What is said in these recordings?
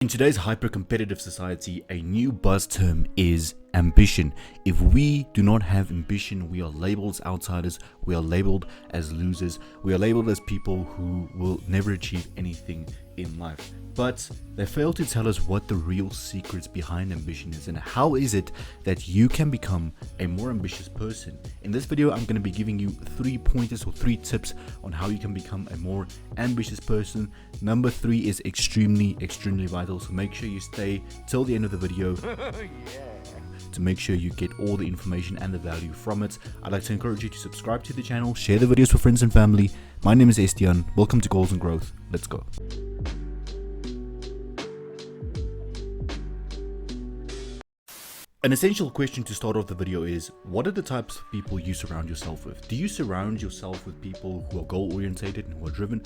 In today's hyper-competitive society, a new buzz term is ambition. If we do not have ambition, we are labeled as outsiders, we are labeled as losers, we are labeled as people who will never achieve anything in life. But they fail to tell us what the real secrets behind ambition is and how is it that you can become a more ambitious person. In this video, I'm going to be giving you 3 pointers or 3 tips on how you can become a more ambitious person. Number 3 is extremely vital, so make sure you stay till the end of the video. To make sure you get all the information and the value from it. I'd like to encourage you to subscribe to the channel, share the videos with friends and family. My name is Estian. Welcome to Goals and Growth. Let's go. An essential question to start off the video is, what are the types of people you surround yourself with? Do you surround yourself with people who are goal-orientated and who are driven?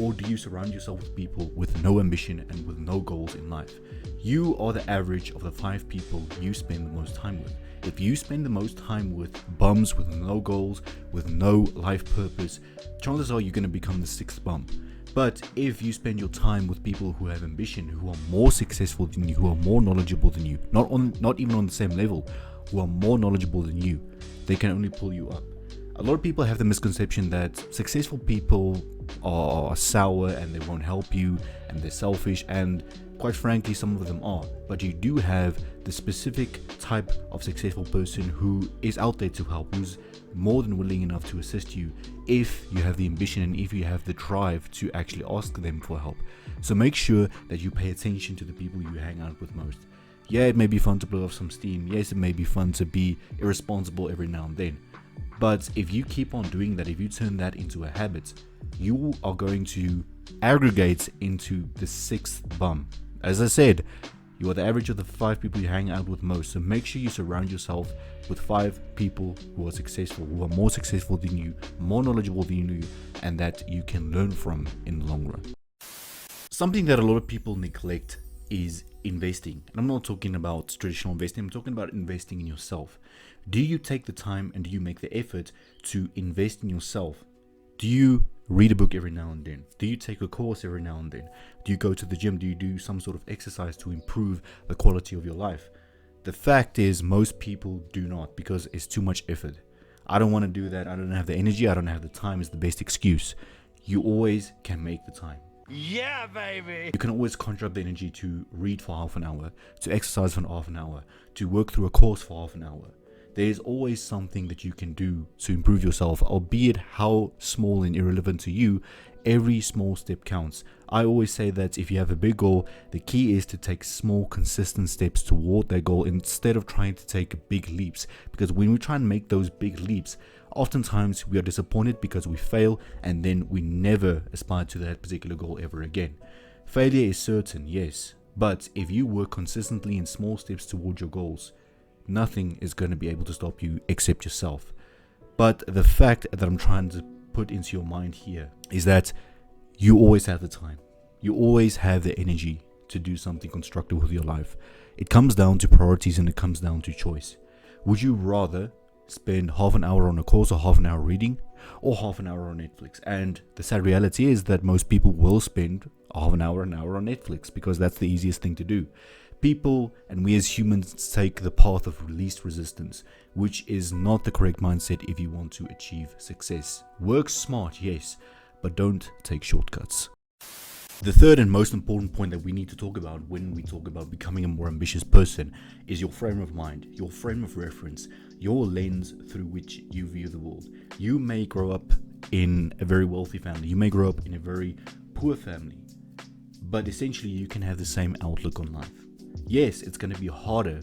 Or do you surround yourself with people with no ambition and with no goals in life? You are the average of the 5 people you spend the most time with. If you spend the most time with bums with no goals, with no life purpose, chances are you're going to become the 6th bum. But if you spend your time with people who have ambition, who are more successful than you, who are more knowledgeable than you, not even on the same level, who are more knowledgeable than you, they can only pull you up. A lot of people have the misconception that successful people are sour and they won't help you and they're selfish, and quite frankly some of them are. But you do have the specific type of successful person who is out there to help, who's more than willing enough to assist you if you have the ambition and if you have the drive to actually ask them for help. So make sure that you pay attention to the people you hang out with most. Yeah, it may be fun to blow off some steam. Yes, it may be fun to be irresponsible every now and then. But if you keep on doing that, if you turn that into a habit, you are going to aggregate into the 6th bum. As I said, you are the average of the 5 people you hang out with most. So make sure you surround yourself with 5 people who are successful, who are more successful than you, more knowledgeable than you, and that you can learn from in the long run. Something that a lot of people neglect is investing. And I'm not talking about traditional investing, I'm talking about investing in yourself. Do you take the time and do you make the effort to invest in yourself? Do you read a book every now and then? Do you take a course every now and then? Do you go to the gym? Do you do some sort of exercise to improve the quality of your life? The fact is, most people do not, because it's too much effort. I don't want to do that. I don't have the energy. I don't have the time is the best excuse. You always can make the time. Yeah, baby! You can always conjure up the energy to read for half an hour, to exercise for half an hour, to work through a course for half an hour. There is always something that you can do to improve yourself, albeit how small and irrelevant to you. Every small step counts. I always say that if you have a big goal, the key is to take small, consistent steps toward that goal instead of trying to take big leaps. Because when we try and make those big leaps, oftentimes we are disappointed because we fail and then we never aspire to that particular goal ever again. Failure is certain, yes, but if you work consistently in small steps toward your goals, nothing is going to be able to stop you except yourself. But the fact that I'm trying to put into your mind here is that you always have the time. You always have the energy to do something constructive with your life. It comes down to priorities and it comes down to choice. On you rather spend half an hour on a course or half an hour reading or half an hour on Netflix? And the sad reality is that most people will spend half an hour on Netflix because that's the easiest thing to do. People and we as humans take the path of least resistance, which is not the correct mindset if you want to achieve success. Work smart, yes, but don't take shortcuts. The third and most important point that we need to talk about when we talk about becoming a more ambitious person is your frame of mind, your frame of reference, your lens through which you view the world. You may grow up in a very wealthy family, you may grow up in a very poor family, but essentially you can have the same outlook on life. Yes, it's going to be harder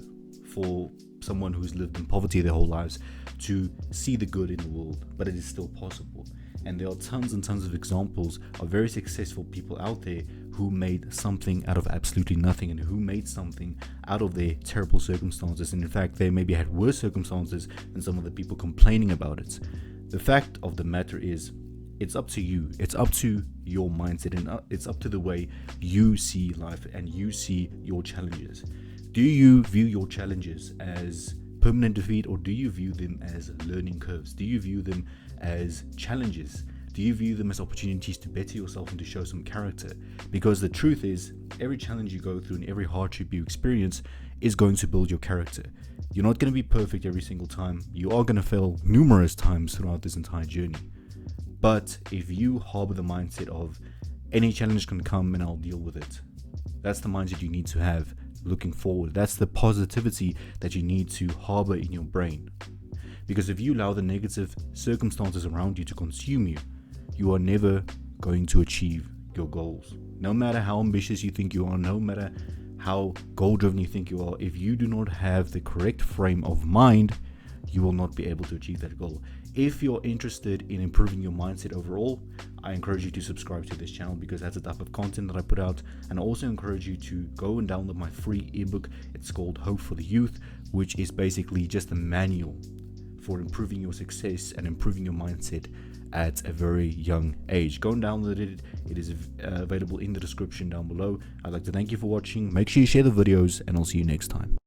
for someone who's lived in poverty their whole lives to see the good in the world, but it is still possible. And there are tons and tons of examples of very successful people out there who made something out of absolutely nothing and who made something out of their terrible circumstances. And in fact, they maybe had worse circumstances than some of the people complaining about it. The fact of the matter is, it's up to you. It's up to your mindset and it's up to the way you see life and you see your challenges. Do you view your challenges as permanent defeat or do you view them as learning curves? Do you view them as challenges Do you view them as opportunities to better yourself and to show some character? Because the truth is, every challenge you go through and every hardship you experience is going to build your character. You're not going to be perfect every single time. You are going to fail numerous times throughout this entire journey. But if you harbor the mindset of any challenge can come and I'll deal with it, that's the mindset you need to have looking forward. That's the positivity that you need to harbor in your brain. Because if you allow the negative circumstances around you to consume you, you are never going to achieve your goals. No matter how ambitious you think you are, no matter how goal-driven you think you are, if you do not have the correct frame of mind, you will not be able to achieve that goal. If you're interested in improving your mindset overall, I encourage you to subscribe to this channel because that's the type of content that I put out. And I also encourage you to go and download my free ebook. It's called Hope for the Youth, which is basically just a manual for improving your success and improving your mindset at a very young age. Go and download it. It is available in the description down below. I'd like to thank you for watching. Make sure you share the videos, and I'll see you next time.